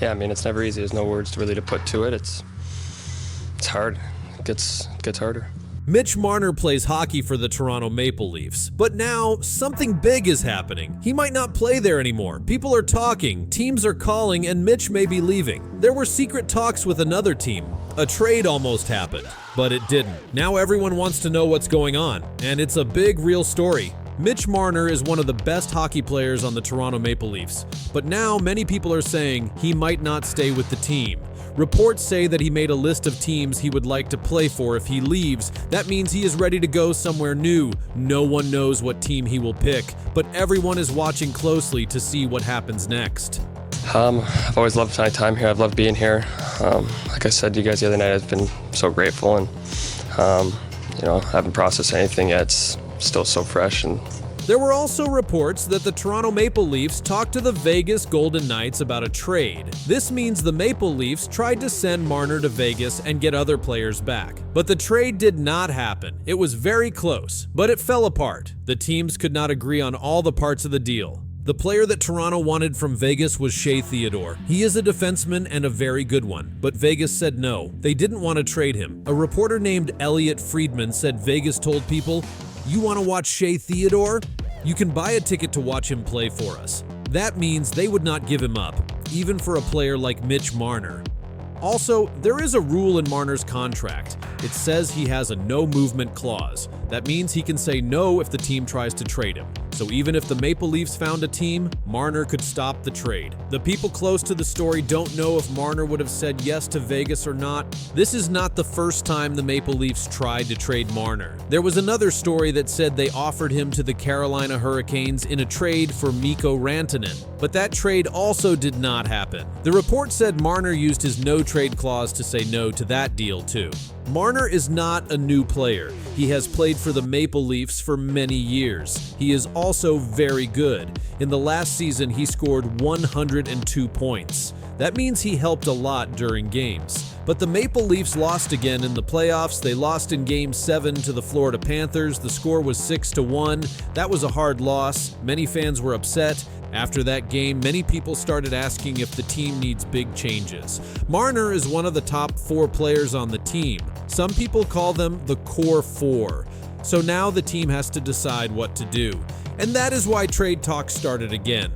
Yeah, I mean, it's never easy. There's no words really to put to it. It's hard. It gets harder. Mitch Marner plays hockey for the Toronto Maple Leafs, but now something big is happening. He might not play there anymore. People are talking, teams are calling, and Mitch may be leaving. There were secret talks with another team. A trade almost happened, but it didn't. Now everyone wants to know what's going on, and it's a big, real story. Mitch Marner is one of the best hockey players on the Toronto Maple Leafs, but now many people are saying he might not stay with the team. Reports say that he made a list of teams he would like to play for if he leaves. That means he is ready to go somewhere new. No one knows what team he will pick, but everyone is watching closely to see what happens next. I've always loved my time here. I've loved being here. Like I said to you guys the other night, I've been so grateful, and I haven't processed anything yet. It's still so fresh. And there were also reports that the Toronto Maple Leafs talked to the Vegas Golden Knights about a trade. This means the Maple Leafs tried to send Marner to Vegas and get other players back. But the trade did not happen. It was very close, but it fell apart. The teams could not agree on all the parts of the deal. The player that Toronto wanted from Vegas was Shea Theodore. He is a defenseman and a very good one, but Vegas said no. They didn't want to trade him. A reporter named Elliot Friedman said Vegas told people, "You want to watch Shea Theodore? You can buy a ticket to watch him play for us." That means they would not give him up, even for a player like Mitch Marner. Also, there is a rule in Marner's contract. It says he has a no-movement clause. That means he can say no if the team tries to trade him. So even if the Maple Leafs found a team, Marner could stop the trade. The people close to the story don't know if Marner would have said yes to Vegas or not. This is not the first time the Maple Leafs tried to trade Marner. There was another story that said they offered him to the Carolina Hurricanes in a trade for Mikko Rantanen, but that trade also did not happen. The report said Marner used his no-trade clause to say no to that deal too. Marner is not a new player. He has played for the Maple Leafs for many years. He is also very good. In the last season, he scored 102 points. That means he helped a lot during games. But the Maple Leafs lost again in the playoffs. They lost in Game 7 to the Florida Panthers. The score was 6-1. That was a hard loss. Many fans were upset. After that game, many people started asking if the team needs big changes. Marner is one of the top 4 players on the team. Some people call them the core 4. So now the team has to decide what to do. And that is why trade talks started again.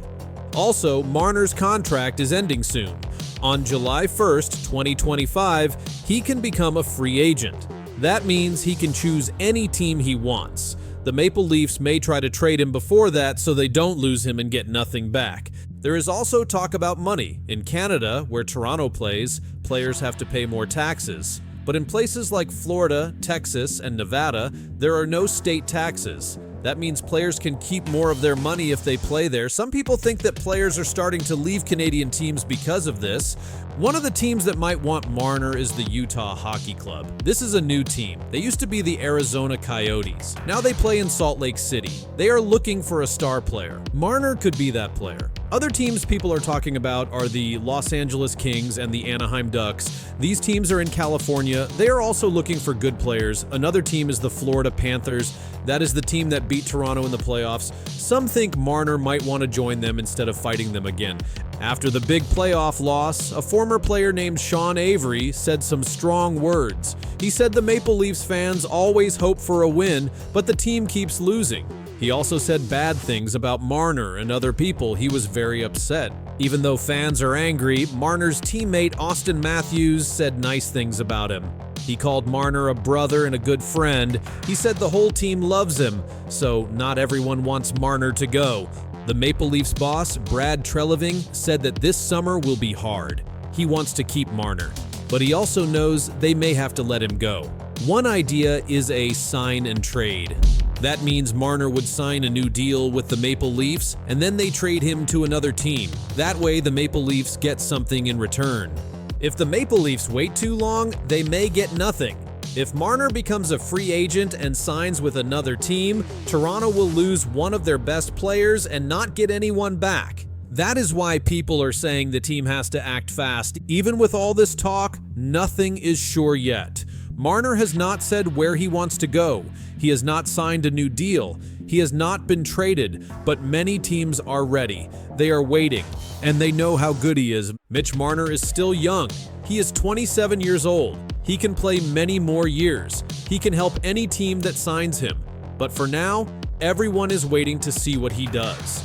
Also, Marner's contract is ending soon. On July 1st, 2025, he can become a free agent. That means he can choose any team he wants. The Maple Leafs may try to trade him before that so they don't lose him and get nothing back. There is also talk about money. In Canada, where Toronto plays, players have to pay more taxes. But in places like Florida, Texas, and Nevada, there are no state taxes. That means players can keep more of their money if they play there. Some people think that players are starting to leave Canadian teams because of this. One of the teams that might want Marner is the Utah Hockey Club. This is a new team. They used to be the Arizona Coyotes. Now they play in Salt Lake City. They are looking for a star player. Marner could be that player. Other teams people are talking about are the Los Angeles Kings and the Anaheim Ducks. These teams are in California. They are also looking for good players. Another team is the Florida Panthers. That is the team that beat Toronto in the playoffs. Some think Marner might want to join them instead of fighting them again. After the big playoff loss, a former player named Sean Avery said some strong words. He said the Maple Leafs fans always hope for a win, but the team keeps losing. He also said bad things about Marner and other people. He was very upset. Even though fans are angry, Marner's teammate Austin Matthews said nice things about him. He called Marner a brother and a good friend. He said the whole team loves him, so not everyone wants Marner to go. The Maple Leafs boss, Brad Treliving, said that this summer will be hard. He wants to keep Marner, but he also knows they may have to let him go. One idea is a sign and trade. That means Marner would sign a new deal with the Maple Leafs, and then they trade him to another team. That way, the Maple Leafs get something in return. If the Maple Leafs wait too long, they may get nothing. If Marner becomes a free agent and signs with another team, Toronto will lose one of their best players and not get anyone back. That is why people are saying the team has to act fast. Even with all this talk, nothing is sure yet. Marner has not said where he wants to go. He has not signed a new deal. He has not been traded, but many teams are ready. They are waiting, and they know how good he is. Mitch Marner is still young. He is 27 years old. He can play many more years. He can help any team that signs him. But for now, everyone is waiting to see what he does.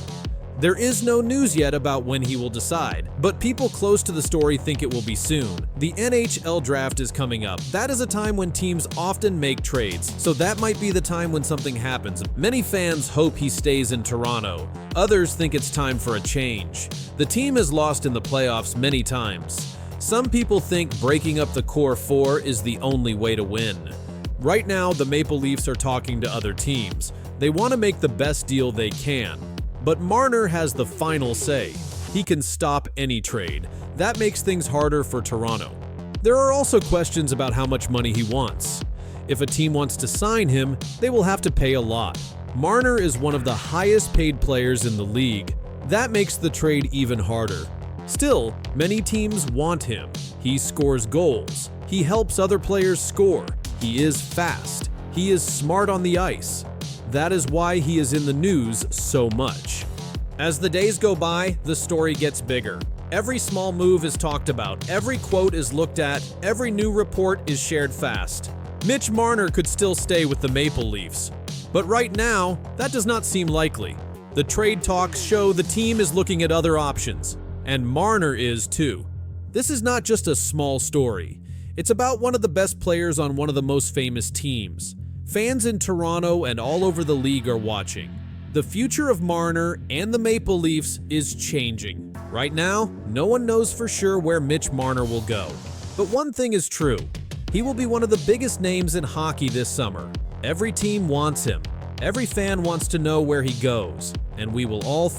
There is no news yet about when he will decide, but people close to the story think it will be soon. The NHL draft is coming up. That is a time when teams often make trades, so that might be the time when something happens. Many fans hope he stays in Toronto. Others think it's time for a change. The team has lost in the playoffs many times. Some people think breaking up the core four is the only way to win. Right now, the Maple Leafs are talking to other teams. They want to make the best deal they can. But Marner has the final say. He can stop any trade. That makes things harder for Toronto. There are also questions about how much money he wants. If a team wants to sign him, they will have to pay a lot. Marner is one of the highest paid players in the league. That makes the trade even harder. Still, many teams want him. He scores goals. He helps other players score. He is fast. He is smart on the ice. That is why he is in the news so much. As the days go by, the story gets bigger. Every small move is talked about, every quote is looked at, every new report is shared fast. Mitch Marner could still stay with the Maple Leafs, but right now, that does not seem likely. The trade talks show the team is looking at other options, and Marner is too. This is not just a small story. It's about one of the best players on one of the most famous teams. Fans in Toronto and all over the league are watching. The future of Marner and the Maple Leafs is changing. Right now, no one knows for sure where Mitch Marner will go. But one thing is true. He will be one of the biggest names in hockey this summer. Every team wants him. Every fan wants to know where he goes. And we will all find